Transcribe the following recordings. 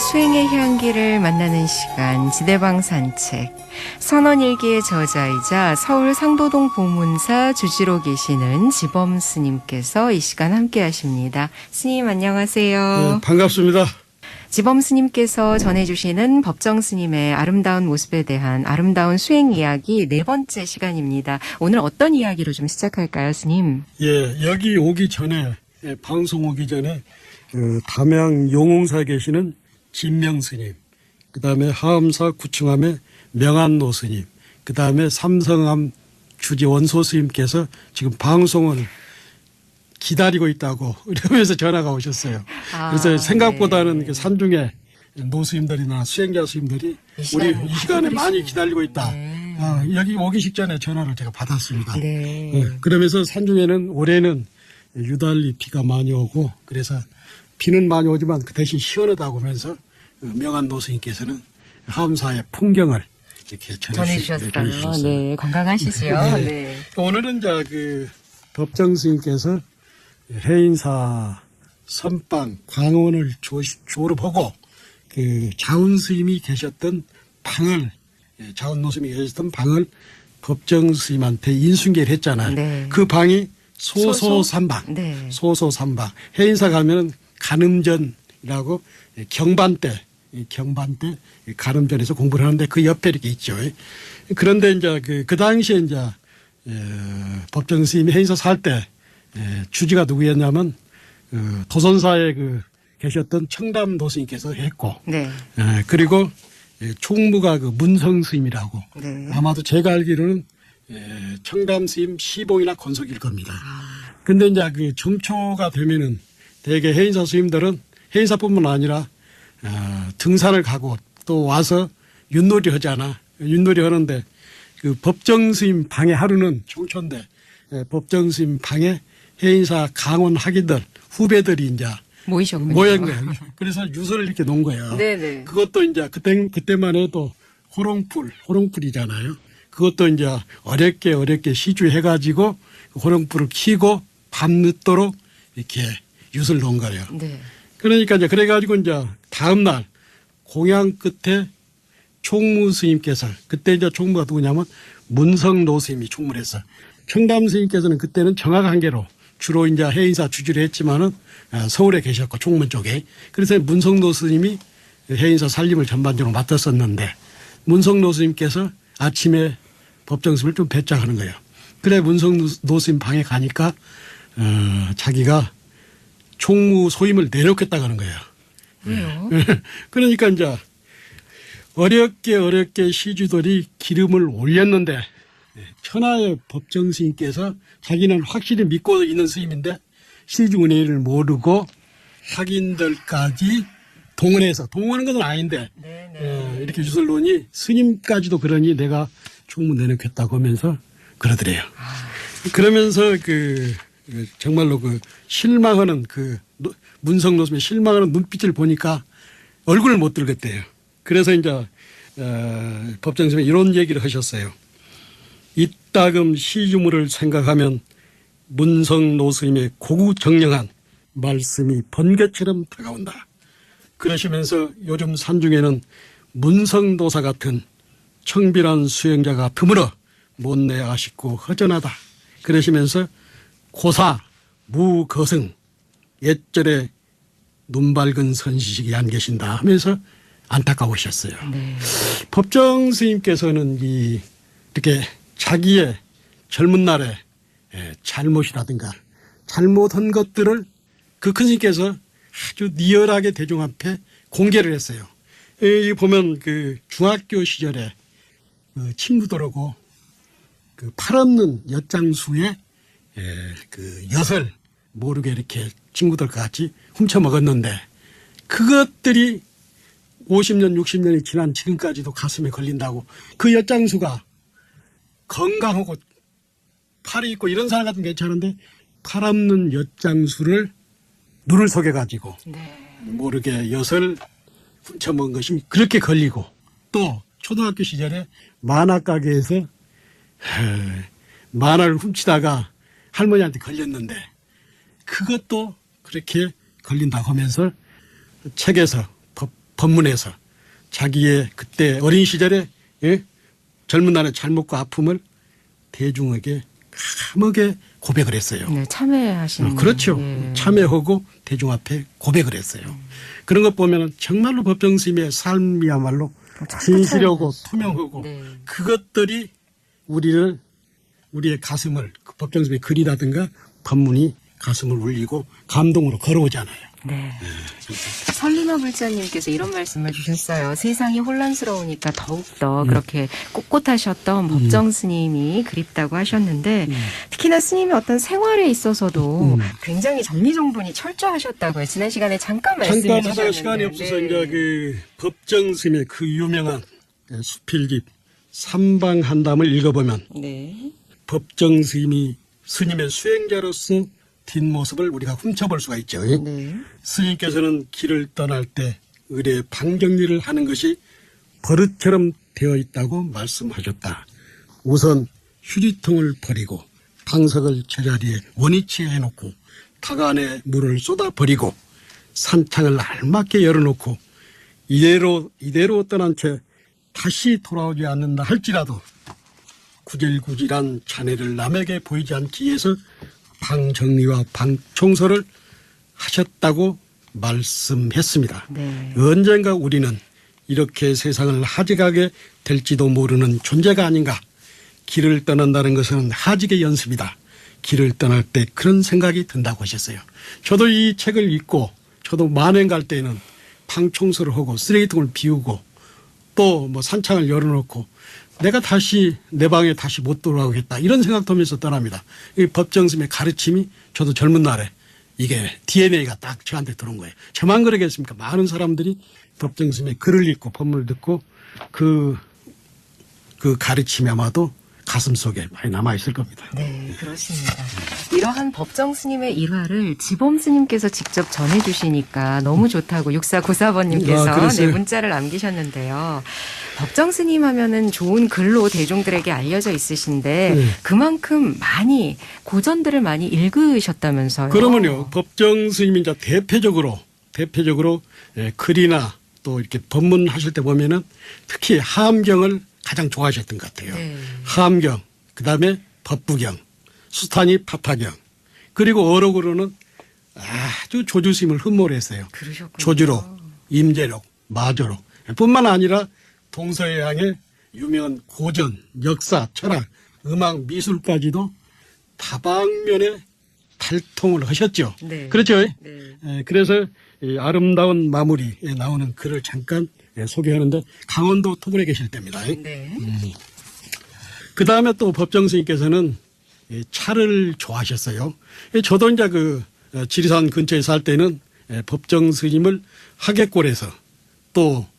수행의 향기를 만나는 시간, 지대방 산책. 선원일기의 저자이자 서울 상도동 보문사 주지로 계시는 지범 스님께서 이 시간 함께 하십니다. 스님 안녕하세요. 네, 반갑습니다. 지범 스님께서 전해주시는 법정 스님의 아름다운 모습에 대한 아름다운 수행 이야기 네 번째 시간입니다. 오늘 어떤 이야기로 좀 시작할까요, 스님? 예, 여기 오기 전에, 방송 오기 전에, 담양 용웅사에 계시는 진명 스님, 그 다음에 하암사 구충암의 명안노 스님, 그 다음에 삼성암 주지 원소 스님께서 지금 방송을 기다리고 있다고 이러면서 전화가 오셨어요. 그래서 생각보다는 네. 그 산중에 노스님들이나 수행자 스님들이 우리 이 시간에 많이 기다리고 있다. 네. 여기 오기 직전에 전화를 제가 받았습니다. 네. 그러면서 산중에는 올해는 유달리 비가 많이 오고 그래서 비는 많이 오지만 그 대신 시원하다고 하면서 명한 노스님께서는 하암사의 풍경을 이렇게 전해주셨어요. 네, 건강하시죠? 네. 네. 오늘은 이제 그 법정 스님께서 해인사 선방 광원을 졸업하고 그 자운 스님이 계셨던 방을 자운 노스님이 계셨던 방을 법정 스님한테 인순계를 했잖아요. 네. 그 방이 소소삼방. 네. 소소삼방. 해인사 가면은 간음전이라고 경반 때 간음전에서 공부를 하는데 그 옆에 이렇게 있죠. 그런데 이제 그 당시에 이제 법정 스님이 해인사 살 때 주지가 누구였냐면 도선사에 계셨던 청담 도스님께서 했고, 네. 그리고 총무가 문성 스님이라고 네. 아마도 제가 알기로는 청담 스님 시봉이나 건석일 겁니다. 근데 이제 그 정초가 되면은 대개 해인사 스님들은 해인사뿐만 아니라 등산을 가고 또 와서 윷놀이 하잖아. 윷놀이 하는데 그 법정 스님 방에 하루는 정초인데 법정 스님 방에 해인사 강원 학인들 후배들이 이제 모이셨군요. 모인 거예요. 그래서 유서를 이렇게 놓은 거예요. 네네. 그것도 이제 그때만 해도 호롱불이잖아요. 그것도 이제 어렵게 시주해가지고 호롱불을 켜고 밤늦도록 이렇게 유서를 놓은 거예요. 네. 그러니까 이제 그래가지고 이제 다음날 공양 끝에 총무 스님께서 그때 이제 총무가 누구냐면 문성노 스님이 총무를 했어요. 청담 스님께서는 그때는 정학한계로 주로 이제 해인사 주지를 했지만은 서울에 계셨고 총문 쪽에 그래서 문성노 스님이 해인사 살림을 전반적으로 맡았었는데 문성노 스님께서 아침에 법정 스님을 좀 배짝하는 거예요. 그래 문성노 스님 방에 가니까 자기가 총무 소임을 내놓겠다고 하는 거예요. 왜요? 그러니까 이제 어렵게 시주들이 기름을 올렸는데 천하의 법정 스님께서 자기는 확실히 믿고 있는 스님인데 시주은혜를 모르고 학인들까지 동원하는 건 아닌데 이렇게 유서를 놓으니 스님까지도 그러니 내가 총무 내놓겠다고 하면서 그러더래요. 그러면서 정말로 실망하는 문성 노스님의 실망하는 눈빛을 보니까 얼굴을 못 들겠대요. 그래서 이제 법정 스님이 이런 얘기를 하셨어요. 이따금 시주물을 생각하면 문성 노스님의 고구정령한 말씀이 번개처럼 다가온다. 그러시면서 요즘 산중에는 문성도사 같은 청빈한 수행자가 드물어 못내 아쉽고 허전하다. 그러시면서 고사, 무거승, 옛절에 눈밝은 선지식이 안 계신다 하면서 안타까우셨어요. 네. 법정 스님께서는 이렇게 자기의 젊은 날에 잘못이라든가 잘못한 것들을 그 큰 스님께서 아주 리얼하게 대중 앞에 공개를 했어요. 여기 보면 중학교 시절에 친구들하고 팔 없는 엿장수에 엿을 모르게 이렇게 친구들과 같이 훔쳐 먹었는데 그것들이 50년, 60년이 지난 지금까지도 가슴에 걸린다고 그 엿장수가 건강하고 팔이 있고 이런 사람 같으면 괜찮은데 팔 없는 엿장수를 눈을 속여가지고 모르게 엿을 훔쳐먹은 것이 그렇게 걸리고 또 초등학교 시절에 만화가게에서 만화를 훔치다가 할머니한테 걸렸는데 그것도 그렇게 걸린다고 하면서 책에서 법문에서 자기의 그때 어린 시절에 예? 젊은 날의 잘못과 아픔을 대중에게 감하게 고백을 했어요. 네, 참회하신. 그렇죠. 예. 참회하고 대중 앞에 고백을 했어요. 그런 것 보면 정말로 법정 스님의 삶이야말로 진실하고 투명하고 네. 그것들이 우리의 가슴을 그 법정 스님의 글이라든가 법문이 가슴을 울리고 감동으로 걸어오잖아요. 네. 설리마 불자님께서 이런 말씀을 주셨어요. 세상이 혼란스러우니까 더욱더 그렇게 꼿꼿하셨던 법정 스님이 그립다고 하셨는데 특히나 스님의 어떤 생활에 있어서도 굉장히 정리정돈이 철저하셨다고요. 지난 시간에 잠깐 말씀해 잠깐 주셨는데. 하다가 시간이 없어서 이제 그 법정 스님의 그 유명한 수필집 삼방한담을 읽어보면 네. 법정 스님의 수행자로서 뒷모습을 우리가 훔쳐볼 수가 있죠. 네. 스님께서는 길을 떠날 때 의례 방정리를 하는 것이 버릇처럼 되어 있다고 말씀하셨다. 우선 휴지통을 버리고 방석을 제자리에 원위치 해놓고 타간에 물을 쏟아 버리고 산창을 알맞게 열어놓고 이대로 떠난 채 다시 돌아오지 않는다 할지라도 구질구질한 자네를 남에게 보이지 않기 위해서 방 정리와 방 청소를 하셨다고 말씀했습니다. 네. 언젠가 우리는 이렇게 세상을 하직하게 될지도 모르는 존재가 아닌가. 길을 떠난다는 것은 하직의 연습이다. 길을 떠날 때 그런 생각이 든다고 하셨어요. 저도 이 책을 읽고 저도 만행 갈 때는 방 청소를 하고 쓰레기통을 비우고 또 뭐 산창을 열어놓고 내가 다시 내 방에 다시 못 돌아오겠다 이런 생각도 하면서 떠납니다. 이 법정스님의 가르침이 저도 젊은 날에 이게 DNA가 딱 저한테 들어온 거예요. 저만 그러겠습니까? 많은 사람들이 법정스님의 글을 읽고 법문을 듣고 그 가르침이 아마도 가슴 속에 많이 남아있을 겁니다. 네, 그렇습니다. 이러한 법정 스님의 일화를 지범 스님께서 직접 전해주시니까 너무 좋다고 6494번님께서 네, 문자를 남기셨는데요. 법정 스님 하면은 좋은 글로 대중들에게 알려져 있으신데 네. 그만큼 많이 고전들을 많이 읽으셨다면서요. 그러면요, 법정 스님이 이제 대표적으로 글이나 또 이렇게 법문하실 때 보면은 특히 하암경을 가장 좋아하셨던 것 같아요. 네. 하암경, 그 다음에 법부경, 수타니 파파경, 그리고 어록으로는 아주 조주스님을 흠모를 했어요. 그러셨군요. 조주록, 임재록, 마조록 뿐만 아니라 동서양의 유명한 고전, 역사, 철학, 음악, 미술까지도 다방면에 탈통을 하셨죠. 네. 그렇죠. 네. 그래서 이 아름다운 마무리에 나오는 글을 잠깐 소개하는데 강원도 토분에 계실 때입니다. 네. 그 다음에 또 법정 스님께서는 차를 좋아하셨어요. 저도 이제 그 지리산 근처에 살 때는 법정 스님을 하객골에서 또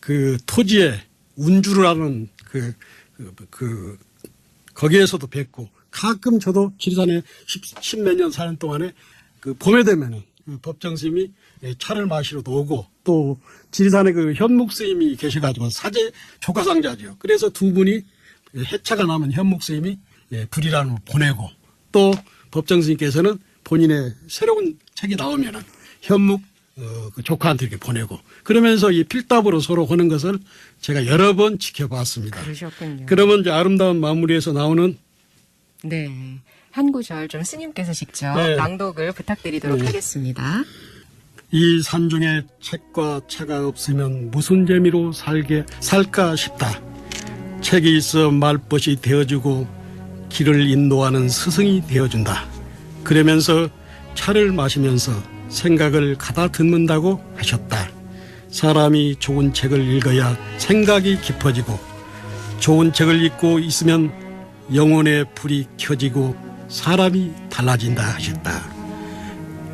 그 토지에 운주를 하는 거기에서도 뵙고 가끔 저도 지리산에 십몇 년 사는 동안에 그 봄에 되면은 그 법정 스님이 차를 마시러도 오고 또 지리산에 그 현묵 스님이 계셔가지고 사제 조가상자죠. 그래서 두 분이 해차가 나면 현묵 스님이 불이란을 보내고 또 법정 스님께서는 본인의 새로운 책이 나오면은 현묵 그 조카한테 이렇게 보내고 그러면서 이 필답으로 서로 하는 것을 제가 여러 번 지켜봤습니다. 그러셨군요. 그러면 이제 아름다운 마무리에서 나오는 네. 한 구절 좀 스님께서 직접 네. 낭독을 부탁드리도록 네. 하겠습니다. 이 산중에 책과 차가 없으면 무슨 재미로 살까 싶다. 책이 있어 말벗이 되어주고 길을 인도하는 스승이 되어준다. 그러면서 차를 마시면서 생각을 가다듬는다고 하셨다. 사람이 좋은 책을 읽어야 생각이 깊어지고 좋은 책을 읽고 있으면 영혼의 불이 켜지고 사람이 달라진다 하셨다.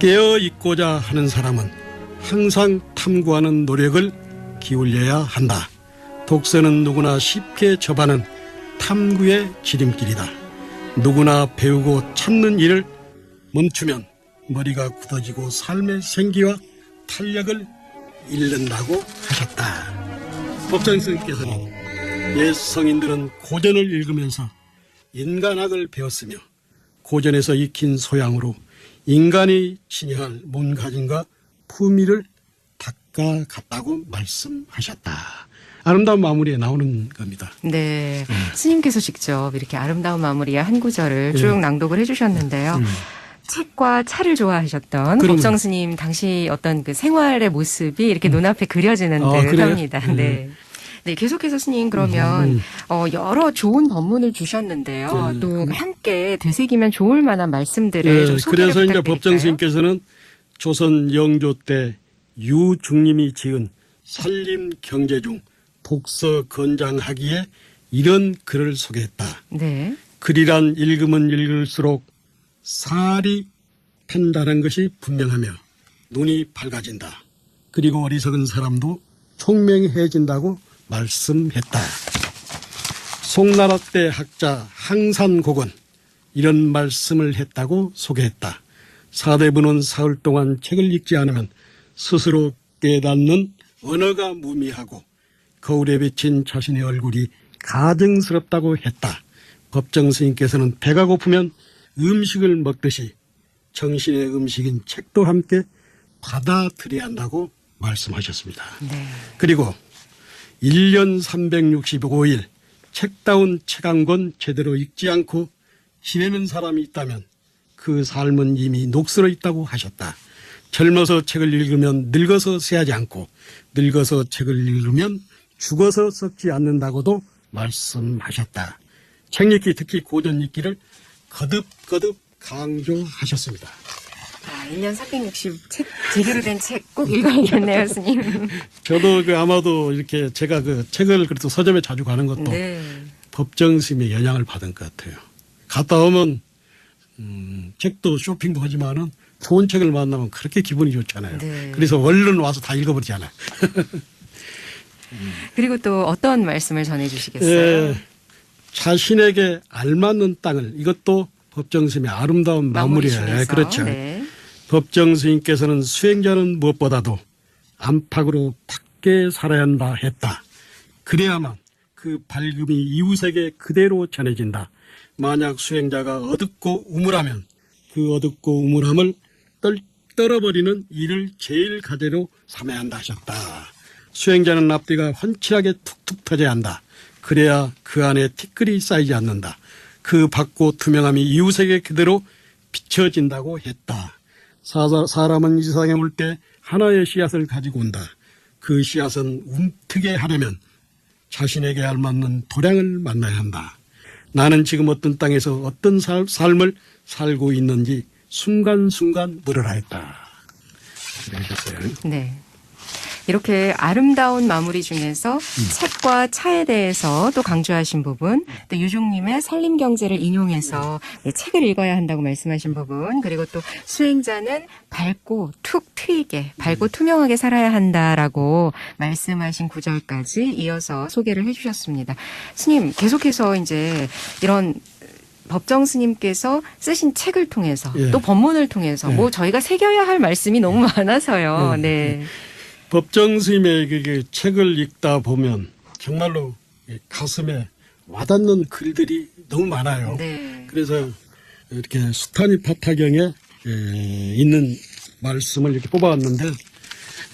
깨어 있고자 하는 사람은 항상 탐구하는 노력을 기울여야 한다. 독서는 누구나 쉽게 접하는 탐구의 지름길이다. 누구나 배우고 찾는 일을 멈추면 머리가 굳어지고 삶의 생기와 탄력을 잃는다고 하셨다. 법정 스님께서는 옛 성인들은 고전을 읽으면서 인간학을 배웠으며 고전에서 익힌 소양으로 인간이 지녀할 몸가짐과 품위를 것과 같다고 말씀하셨다. 아름다운 마무리에 나오는 겁니다. 네. 스님께서 직접 이렇게 아름다운 마무리의 한 구절을 쭉 낭독을 해주셨는데요. 책과 차를 좋아하셨던 그럼요. 법정 스님 당시 어떤 그 생활의 모습이 이렇게 눈앞에 그려지는 아, 듯 그래요? 합니다. 네. 네, 계속해서 스님 그러면 여러 좋은 법문을 주셨는데요. 또 함께 되새기면 좋을 만한 말씀들을 좀 소개를 그래서 이제 부탁드릴까요? 법정 스님께서는 조선 영조 때 유중림이 지은 산림 경제중 독서 건장하기에 이런 글을 소개했다. 네. 글이란 읽으면 읽을수록 살이 판단한 것이 분명하며 눈이 밝아진다. 그리고 어리석은 사람도 총명해진다고 말씀했다. 송나라 때 학자 항산곡은 이런 말씀을 했다고 소개했다. 사대부는 사흘 동안 책을 읽지 않으면 스스로 깨닫는 언어가 무미하고 거울에 비친 자신의 얼굴이 가증스럽다고 했다. 법정 스님께서는 배가 고프면 음식을 먹듯이 정신의 음식인 책도 함께 받아들여야 한다고 말씀하셨습니다. 네. 그리고 1년 365일 책다운 책 한 권 제대로 읽지 않고 지내는 사람이 있다면 그 삶은 이미 녹슬어 있다고 하셨다. 젊어서 책을 읽으면 늙어서 쇠하지 않고 늙어서 책을 읽으면 죽어서 썩지 않는다고도 말씀하셨다. 책 읽기, 특히 고전 읽기를 거듭거듭 강조하셨습니다. 1년 360 책, 제대로 된 책 꼭 읽어야겠네요, 스님. 저도 아마도 이렇게 제가 책을 그래도 서점에 자주 가는 것도 네. 법정 스님의 영향을 받은 것 같아요. 갔다 오면 책도 쇼핑도 하지만은 좋은 책을 만나면 그렇게 기분이 좋잖아요. 네. 그래서 얼른 와서 다 읽어버리잖아요. 그리고 또 어떤 말씀을 전해주시겠어요? 예, 자신에게 알맞는 땅을, 이것도 법정 스님의 아름다운 마무리 마무리예요. 중에서. 그렇죠. 네. 법정 스님께서는 수행자는 무엇보다도 안팎으로 밖에 살아야 한다 했다. 그래야만 그 밝음이 이웃에게 그대로 전해진다. 만약 수행자가 어둡고 우물하면 그 어둡고 우물함을 떨어버리는 일을 제일 가제로 삼아야 한다 하셨다. 수행자는 앞뒤가 환칠하게 툭툭 터져야 한다. 그래야 그 안에 티끌이 쌓이지 않는다. 그 밝고 투명함이 이웃에게 그대로 비춰진다고 했다. 사람은 이 세상에 올 때 하나의 씨앗을 가지고 온다. 그 씨앗은 움트게 하려면 자신에게 알맞는 도량을 만나야 한다. 나는 지금 어떤 땅에서 어떤 삶을 살고 있는지 순간순간 물으라 했다. 그러셨어요. 네. 이렇게 아름다운 마무리 중에서 책과 차에 대해서 또 강조하신 부분, 또 유종님의 산림경제를 인용해서 책을 읽어야 한다고 말씀하신 부분, 그리고 또 수행자는 밝고 툭 트이게, 밝고 투명하게 살아야 한다라고 말씀하신 구절까지 이어서 소개를 해주셨습니다. 스님, 계속해서 이제 이런 법정 스님께서 쓰신 책을 통해서 예. 또 법문을 통해서 예. 뭐 저희가 새겨야 할 말씀이 너무 많아서요. 네. 법정 스님의 그 책을 읽다 보면 정말로 가슴에 와닿는 글들이 너무 많아요. 네. 그래서 이렇게 수타니 파타경에 있는 말씀을 이렇게 뽑아왔는데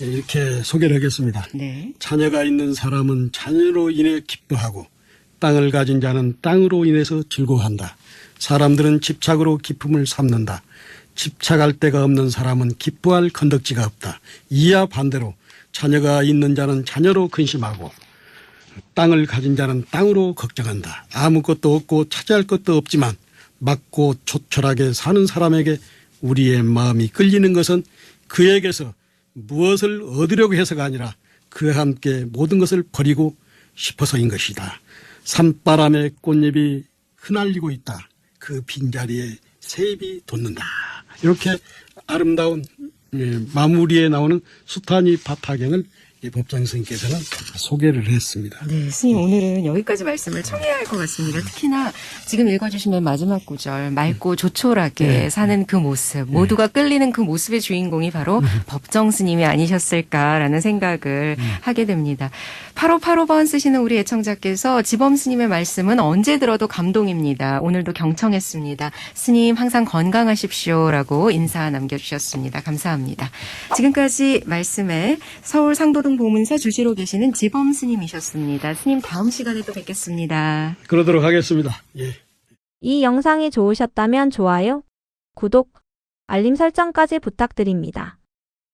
이렇게 소개를 하겠습니다. 네. 자녀가 있는 사람은 자녀로 인해 기뻐하고 땅을 가진 자는 땅으로 인해서 즐거워한다. 사람들은 집착으로 기쁨을 삼는다. 집착할 데가 없는 사람은 기뻐할 건덕지가 없다. 이와 반대로 자녀가 있는 자는 자녀로 근심하고 땅을 가진 자는 땅으로 걱정한다. 아무것도 없고 차지할 것도 없지만 맑고 조촐하게 사는 사람에게 우리의 마음이 끌리는 것은 그에게서 무엇을 얻으려고 해서가 아니라 그와 함께 모든 것을 버리고 싶어서인 것이다. 산바람에 꽃잎이 흩날리고 있다. 그 빈자리에 새잎이 돋는다. 이렇게 아름다운 마무리에 나오는 수타니 파타경을 이 법정 스님께서는 소개를 했습니다. 네, 스님 오늘은 여기까지 말씀을 청해야 할 것 같습니다. 특히나 지금 읽어주신 맨 마지막 구절 맑고 조촐하게 사는 그 모습, 모두가 끌리는 그 모습의 주인공이 바로 법정 스님이 아니셨을까라는 생각을 하게 됩니다. 8585번 쓰시는 우리 애청자께서 지범 스님의 말씀은 언제 들어도 감동입니다. 오늘도 경청했습니다. 스님 항상 건강하십시오라고 인사 남겨주셨습니다. 감사합니다. 지금까지 말씀에 서울 상도동 보문사 주지로 계시는 지범 스님이셨습니다. 스님 다음 시간에 또 뵙겠습니다. 그러도록 하겠습니다. 예. 이 영상이 좋으셨다면 좋아요, 구독, 알림 설정까지 부탁드립니다.